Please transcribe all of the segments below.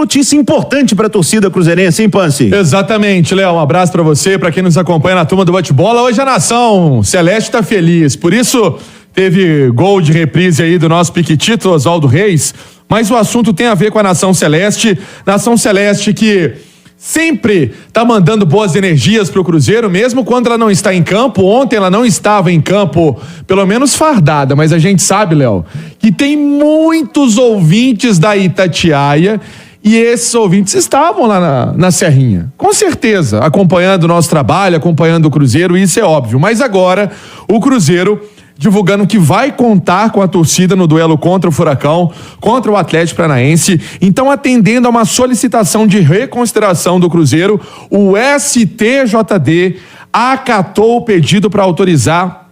notícia importante para a torcida cruzeirense, hein, Pansi? Exatamente, Léo. Um abraço para você, para quem nos acompanha na turma do bate-bola. Hoje a nação celeste tá feliz. Por isso, teve gol de reprise aí do nosso piquitito, Oswaldo Reis. Mas o assunto tem a ver com a nação celeste. Nação celeste que sempre tá mandando boas energias pro Cruzeiro, mesmo quando ela não está em campo. Ontem ela não estava em campo, pelo menos fardada, mas a gente sabe, Léo, que tem muitos ouvintes da Itatiaia e esses ouvintes estavam lá na Serrinha, com certeza, acompanhando o nosso trabalho, acompanhando o Cruzeiro, isso é óbvio. Mas agora, o Cruzeiro divulgando que vai contar com a torcida no duelo contra o Furacão, contra o Atlético Paranaense. Então, atendendo a uma solicitação de reconsideração do Cruzeiro, o STJD acatou o pedido para autorizar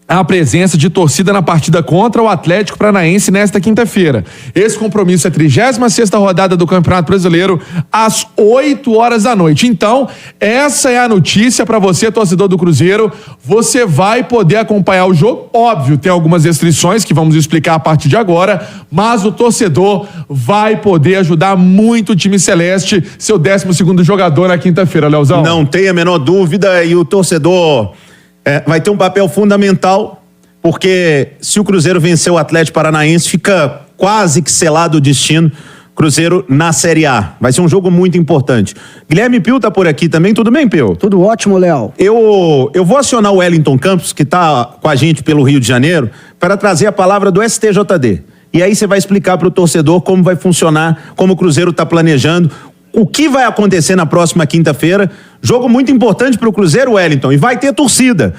a presença de torcida na partida contra o Atlético Paranaense nesta quinta-feira. Esse compromisso é a 36ª rodada do Campeonato Brasileiro, às 8h da noite. Então, essa é a notícia para você, torcedor do Cruzeiro. Você vai poder acompanhar o jogo. Óbvio, tem algumas restrições que vamos explicar a partir de agora, mas o torcedor vai poder ajudar muito o time celeste, seu 12º jogador na quinta-feira, Leozão. Não tem a menor dúvida, e o torcedor vai ter um papel fundamental, porque se o Cruzeiro vencer o Atlético Paranaense, fica quase que selado o destino. Cruzeiro na Série A. Vai ser um jogo muito importante. Guilherme Pio tá por aqui também. Tudo bem, Pio? Tudo ótimo, Léo. Eu vou acionar o Wellington Campos, que tá com a gente pelo Rio de Janeiro, para trazer a palavra do STJD. E aí você vai explicar para o torcedor como vai funcionar, como o Cruzeiro está planejando, o que vai acontecer na próxima quinta-feira. Jogo muito importante para o Cruzeiro, Wellington, e vai ter torcida.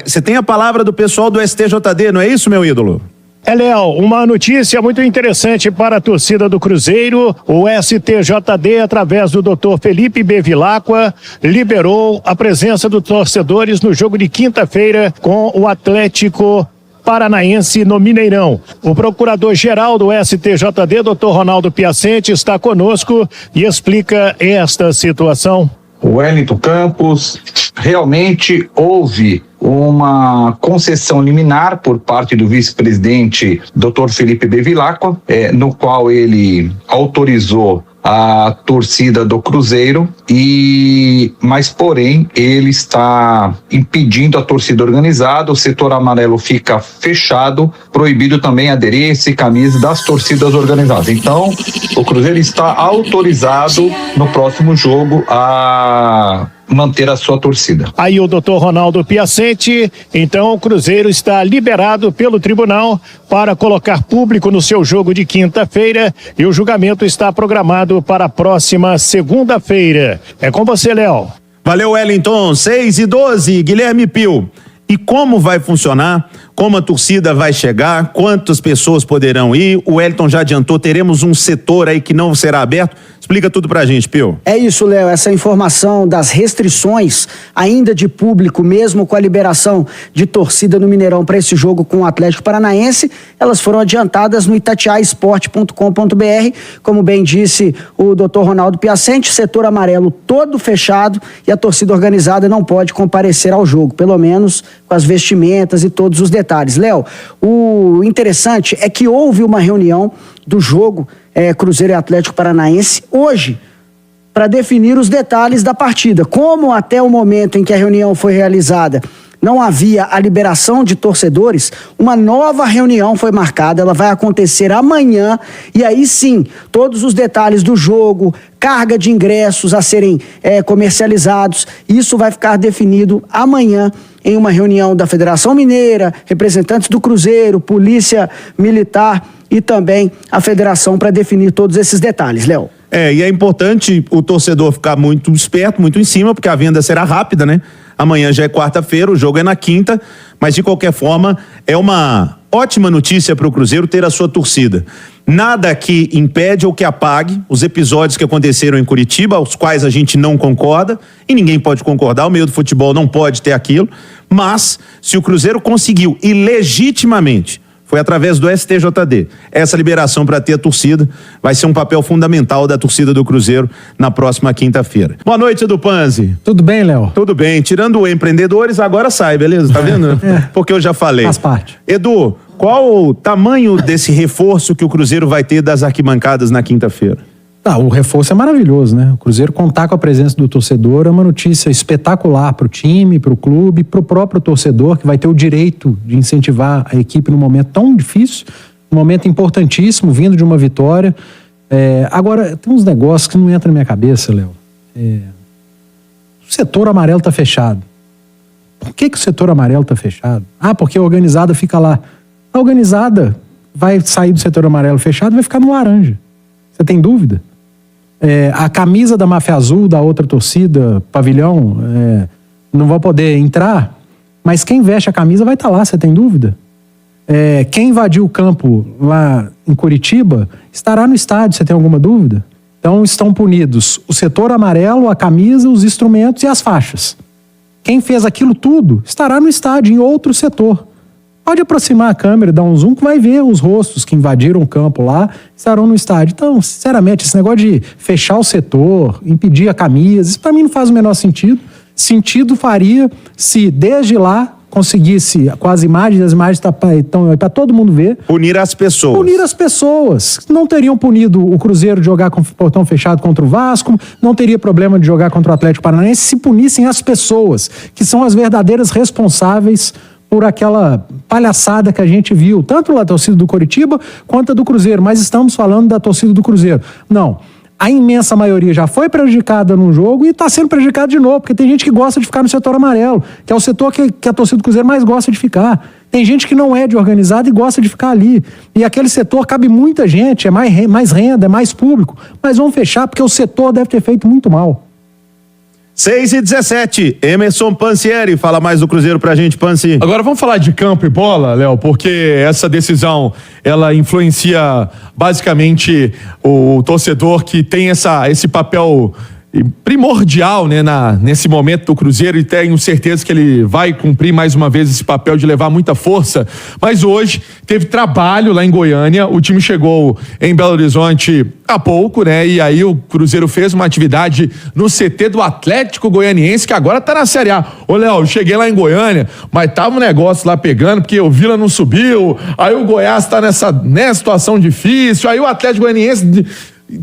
Você tem a palavra do pessoal do STJD, não é isso, meu ídolo? Léo, uma notícia muito interessante para a torcida do Cruzeiro. O STJD, através do Dr. Felipe Bevilacqua, liberou a presença dos torcedores no jogo de quinta-feira com o Atlético Paranaense no Mineirão. O procurador-geral do STJD, Dr. Ronaldo Piacente, está conosco e explica esta situação. Wellington Campos, realmente houve uma concessão liminar por parte do vice-presidente Dr. Felipe Bevilacqua, no qual ele autorizou a torcida do Cruzeiro, mas porém ele está impedindo a torcida organizada. O setor amarelo fica fechado, proibido também adereço e camisa das torcidas organizadas. Então o Cruzeiro está autorizado no próximo jogo a manter a sua torcida. Aí o Dr. Ronaldo Piacente, então o Cruzeiro está liberado pelo tribunal para colocar público no seu jogo de quinta-feira e o julgamento está programado para a próxima segunda-feira. É com você, Léo. Valeu, Wellington. 6h12, Guilherme Pio. E como vai funcionar? Como a torcida vai chegar? Quantas pessoas poderão ir? O Wellington já adiantou, teremos um setor aí que não será aberto. Explica tudo pra gente, Pio. É isso, Léo, essa informação das restrições ainda de público, mesmo com a liberação de torcida no Mineirão para esse jogo com o Atlético Paranaense, elas foram adiantadas no itatiaesporte.com.br, como bem disse o Dr. Ronaldo Piacente, setor amarelo todo fechado e a torcida organizada não pode comparecer ao jogo, pelo menos com as vestimentas e todos os detalhes. Léo, o interessante é que houve uma reunião do jogo Cruzeiro e Atlético Paranaense hoje para definir os detalhes da partida. Como até o momento em que a reunião foi realizada não havia a liberação de torcedores, uma nova reunião foi marcada, ela vai acontecer amanhã e aí sim, todos os detalhes do jogo, carga de ingressos a serem comercializados, isso vai ficar definido amanhã em uma reunião da Federação Mineira, representantes do Cruzeiro, Polícia Militar e também a Federação para definir todos esses detalhes, Léo. E é importante o torcedor ficar muito esperto, muito em cima, porque a venda será rápida, né? Amanhã já é quarta-feira, o jogo é na quinta, mas de qualquer forma é uma ótima notícia para o Cruzeiro ter a sua torcida. Nada que impede ou que apague os episódios que aconteceram em Curitiba, aos quais a gente não concorda, e ninguém pode concordar, o meio do futebol não pode ter aquilo, mas se o Cruzeiro conseguiu, e legitimamente, foi através do STJD, essa liberação para ter a torcida, vai ser um papel fundamental da torcida do Cruzeiro na próxima quinta-feira. Boa noite, Edu Panzi. Tudo bem, Léo? Tudo bem, tirando empreendedores, agora sai, beleza? Tá vendo? Porque eu já falei. Faz parte. Edu, qual o tamanho desse reforço que o Cruzeiro vai ter das arquibancadas na quinta-feira? O reforço é maravilhoso, né? O Cruzeiro contar com a presença do torcedor é uma notícia espetacular para o time, para o clube, para o próprio torcedor, que vai ter o direito de incentivar a equipe num momento tão difícil, um momento importantíssimo, vindo de uma vitória. Agora, tem uns negócios que não entram na minha cabeça, Léo. O setor amarelo está fechado. Por que o setor amarelo está fechado? Porque a organizada fica lá. A organizada vai sair do setor amarelo fechado e vai ficar no laranja. Você tem dúvida? A camisa da Máfia Azul, da outra torcida, pavilhão, não vai poder entrar, mas quem veste a camisa vai estar lá, você tem dúvida? Quem invadiu o campo lá em Curitiba estará no estádio, você tem alguma dúvida? Então estão punidos o setor amarelo, a camisa, os instrumentos e as faixas. Quem fez aquilo tudo estará no estádio, em outro setor. Pode aproximar a câmera, dar um zoom, que vai ver os rostos que invadiram o campo lá, estarão no estádio. Então, sinceramente, esse negócio de fechar o setor, impedir a camisa, isso para mim não faz o menor sentido. Sentido faria se, desde lá, conseguisse, com as imagens estão para todo mundo ver. Punir as pessoas. Punir as pessoas. Não teriam punido o Cruzeiro de jogar com o portão fechado contra o Vasco, não teria problema de jogar contra o Atlético Paranaense se punissem as pessoas, que são as verdadeiras responsáveis por aquela palhaçada que a gente viu, tanto da torcida do Coritiba quanto a do Cruzeiro, mas estamos falando da torcida do Cruzeiro. Não, a imensa maioria já foi prejudicada num jogo e está sendo prejudicada de novo, porque tem gente que gosta de ficar no setor amarelo, que é o setor que a torcida do Cruzeiro mais gosta de ficar. Tem gente que não é de organizado e gosta de ficar ali. E aquele setor cabe muita gente, é mais renda, é mais público, mas vamos fechar porque o setor deve ter feito muito mal. 6:17, Emerson Pansieri, fala mais do Cruzeiro pra gente, Pansi. Agora vamos falar de campo e bola, Léo, porque essa decisão, ela influencia basicamente o torcedor que tem esse papel primordial, né, nesse momento do Cruzeiro, e tenho certeza que ele vai cumprir mais uma vez esse papel de levar muita força. Mas hoje teve trabalho lá em Goiânia, o time chegou em Belo Horizonte há pouco, né? E aí o Cruzeiro fez uma atividade no CT do Atlético Goianiense, que agora tá na Série A. Ô, Léo, cheguei lá em Goiânia, mas tava um negócio lá pegando, porque o Vila não subiu, aí o Goiás tá nessa situação difícil, aí o Atlético Goianiense,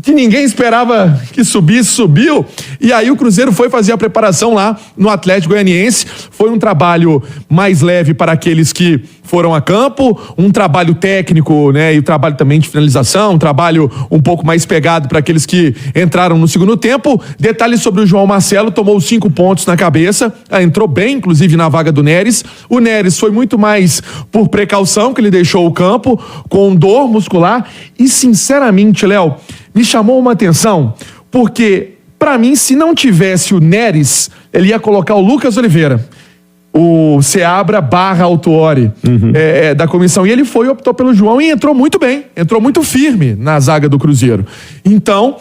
que ninguém esperava que subisse, subiu, e aí o Cruzeiro foi fazer a preparação lá no Atlético Goianiense. Foi um trabalho mais leve para aqueles que foram a campo, um trabalho técnico, né, e o trabalho também de finalização, um trabalho um pouco mais pegado para aqueles que entraram no segundo tempo. Detalhes sobre o João Marcelo: tomou 5 pontos na cabeça, entrou bem, inclusive, na vaga do Neres. O Neres foi muito mais por precaução que ele deixou o campo, com dor muscular, e sinceramente, Léo, me chamou uma atenção, porque para mim, se não tivesse o Neres, ele ia colocar o Lucas Oliveira, o Seabra / Autuori, da comissão, e ele optou pelo João e entrou muito bem, entrou muito firme na zaga do Cruzeiro. Então,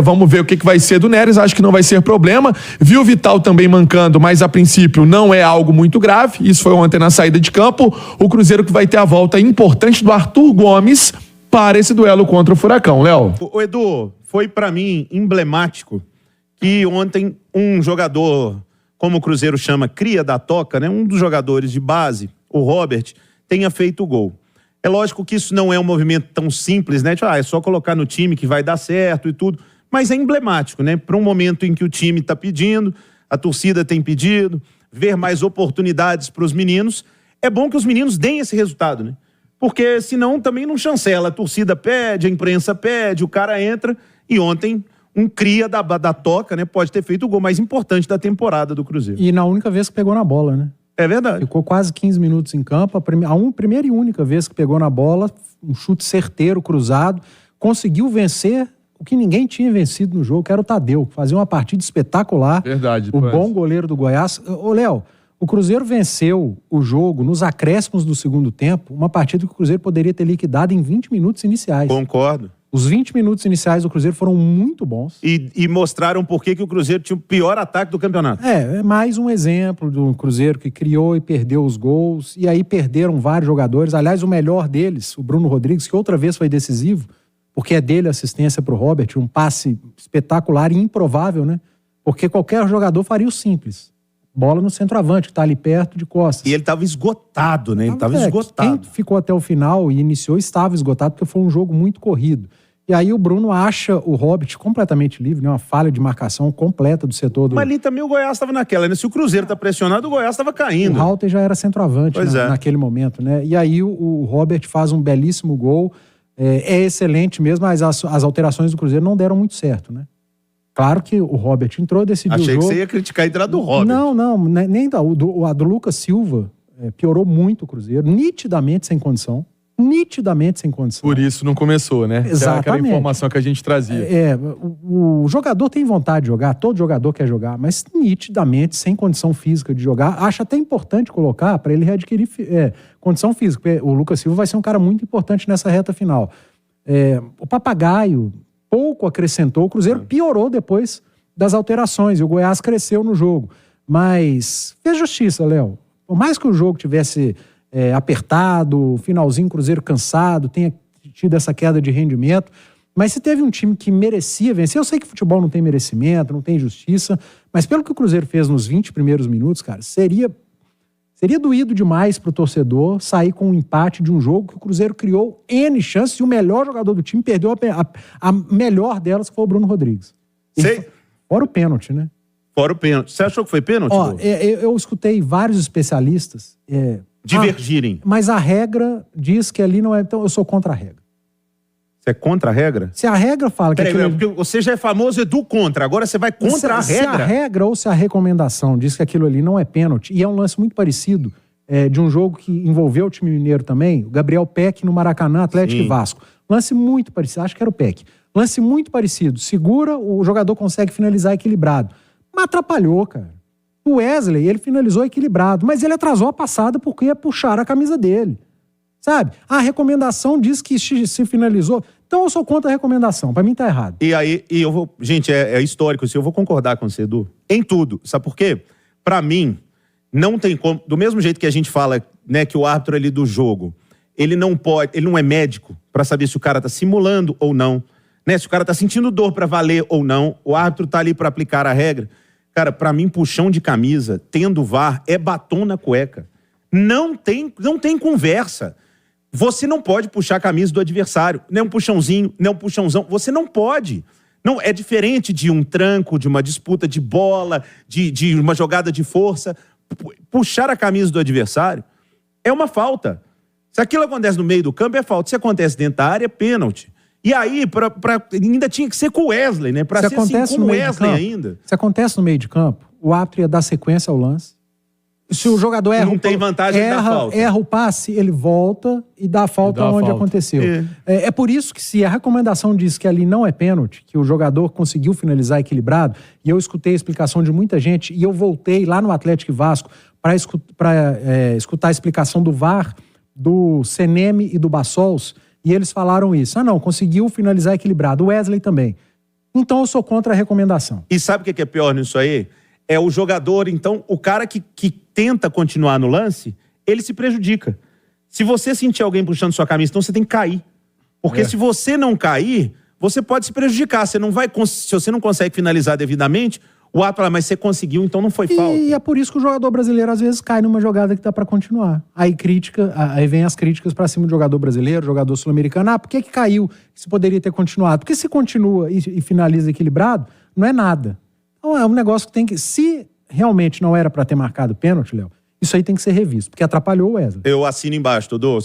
vamos ver o que vai ser do Neres. Acho que não vai ser problema. Viu o Vital também mancando, mas a princípio não é algo muito grave. Isso foi ontem na saída de campo. O Cruzeiro que vai ter a volta importante do Arthur Gomes para esse duelo contra o Furacão, Léo. O Edu, foi pra mim emblemático que ontem um jogador, como o Cruzeiro chama, cria da toca, né? Um dos jogadores de base, o Robert, tenha feito o gol. É lógico que isso não é um movimento tão simples, né? Tipo, é só colocar no time que vai dar certo e tudo, mas é emblemático, né? Para um momento em que o time está pedindo, a torcida tem pedido, ver mais oportunidades para os meninos. É bom que os meninos deem esse resultado, né? Porque senão também não chancela. A torcida pede, a imprensa pede, o cara entra, e ontem um cria da toca, né? Pode ter feito o gol mais importante da temporada do Cruzeiro. E na única vez que pegou na bola, né? É verdade. Ficou quase 15 minutos em campo. A primeira e única vez que pegou na bola, um chute certeiro, cruzado, conseguiu vencer o que ninguém tinha vencido no jogo, que era o Tadeu, que fazia uma partida espetacular. Verdade. O bom goleiro do Goiás. Ô, Léo, o Cruzeiro venceu o jogo nos acréscimos do segundo tempo, uma partida que o Cruzeiro poderia ter liquidado em 20 minutos iniciais. Concordo. Os 20 minutos iniciais do Cruzeiro foram muito bons. E mostraram por que o Cruzeiro tinha o pior ataque do campeonato. É mais um exemplo do Cruzeiro que criou e perdeu os gols, e aí perderam vários jogadores. Aliás, o melhor deles, o Bruno Rodrigues, que outra vez foi decisivo, porque é dele a assistência para o Robert, um passe espetacular e improvável, né? Porque qualquer jogador faria o simples. Bola no centroavante, que está ali perto de costas. E ele estava esgotado, né? Ele estava esgotado. Quem ficou até o final e iniciou estava esgotado, porque foi um jogo muito corrido. E aí o Bruno acha o Hobbit completamente livre, né? Uma falha de marcação completa do setor do... Mas ali também o Goiás estava naquela, né? Se o Cruzeiro tá pressionado, o Goiás estava caindo. O Halter já era centroavante naquele momento, né? E aí o Robert faz um belíssimo gol, é excelente mesmo, mas as alterações do Cruzeiro não deram muito certo, né? Claro que o Robert entrou, decidiu Achei o jogo. que você ia criticar a entrada do Robert. Não, nem a do Lucas Silva piorou muito o Cruzeiro, nitidamente sem condição. Por isso não começou, né? Exatamente. Aquela informação que a gente trazia. O jogador tem vontade de jogar, todo jogador quer jogar, mas nitidamente sem condição física de jogar. Acho até importante colocar para ele readquirir condição física, porque o Lucas Silva vai ser um cara muito importante nessa reta final. O Papagaio pouco acrescentou, o Cruzeiro piorou depois das alterações e o Goiás cresceu no jogo. Mas fez justiça, Léo. Por mais que o jogo tivesse apertado, finalzinho Cruzeiro cansado, tenha tido essa queda de rendimento, mas se teve um time que merecia vencer, eu sei que futebol não tem merecimento, não tem justiça, mas pelo que o Cruzeiro fez nos 20 primeiros minutos, cara, seria doído demais pro torcedor sair com um empate de um jogo que o Cruzeiro criou N chances e o melhor jogador do time perdeu a melhor delas, que foi o Bruno Rodrigues. Fora o pênalti, né? Fora o pênalti. Você achou que foi pênalti? Eu escutei vários especialistas divergirem. Mas a regra diz que ali não é... Então eu sou contra a regra. Você é contra a regra? Se a regra fala que... Porque você já é famoso Edu contra, agora você vai contra a regra. Se a regra ou se a recomendação diz que aquilo ali não é pênalti, e é um lance muito parecido de um jogo que envolveu o time mineiro também, o Gabriel Peck no Maracanã, Atlético e Vasco. Lance muito parecido, acho que era o Peck. Lance muito parecido. Segura, o jogador consegue finalizar equilibrado. Mas atrapalhou, cara. O Wesley, ele finalizou equilibrado, mas ele atrasou a passada porque ia puxar a camisa dele. Sabe? A recomendação diz que se finalizou. Então eu sou contra a recomendação. Pra mim tá errado. E aí, eu vou... Gente, é histórico isso. Eu vou concordar com você, Edu. Em tudo. Sabe por quê? Pra mim, não tem como... Do mesmo jeito que a gente fala, né, que o árbitro ali do jogo, ele não é médico pra saber se o cara tá simulando ou não, né? Se o cara tá sentindo dor pra valer ou não. O árbitro tá ali pra aplicar a regra. Cara, pra mim, puxão de camisa, tendo VAR, é batom na cueca. Não tem conversa. Você não pode puxar a camisa do adversário. Nem um puxãozinho, nem um puxãozão. Você não pode. Não, é diferente de um tranco, de uma disputa de bola, de uma jogada de força. Puxar a camisa do adversário é uma falta. Se aquilo acontece no meio do campo, é falta. Se acontece dentro da área, é pênalti. E aí, ainda tinha que ser com o Wesley, né? Pra ser assim, com o Wesley ainda. Se acontece no meio de campo, o árbitro ia dar sequência ao lance. Se o jogador erra... Não tem vantagem da falta. Erra o passe, ele volta e dá a falta onde aconteceu. É por isso que se a recomendação diz que ali não é pênalti, que o jogador conseguiu finalizar equilibrado, e eu escutei a explicação de muita gente, e eu voltei lá no Atlético e Vasco para escutar a explicação do VAR, do Seneme e do Bassols, e eles falaram isso. Não, conseguiu finalizar equilibrado. O Wesley também. Então eu sou contra a recomendação. E sabe o que é pior nisso aí? É o jogador, então, o cara que tenta continuar no lance, ele se prejudica. Se você sentir alguém puxando sua camisa, então você tem que cair. Porque se você não cair, você pode se prejudicar. Se você não consegue finalizar devidamente, o ato fala, mas você conseguiu, então não foi falta. E é por isso que o jogador brasileiro às vezes cai numa jogada que dá pra continuar. Aí vem as críticas pra cima do jogador brasileiro, jogador sul-americano. Por que caiu? Se poderia ter continuado. Porque se continua e finaliza equilibrado, não é nada. Então é um negócio que tem que... Se realmente não era pra ter marcado pênalti, Léo, isso aí tem que ser revisto, porque atrapalhou o Wesley. Eu assino embaixo, Dodô.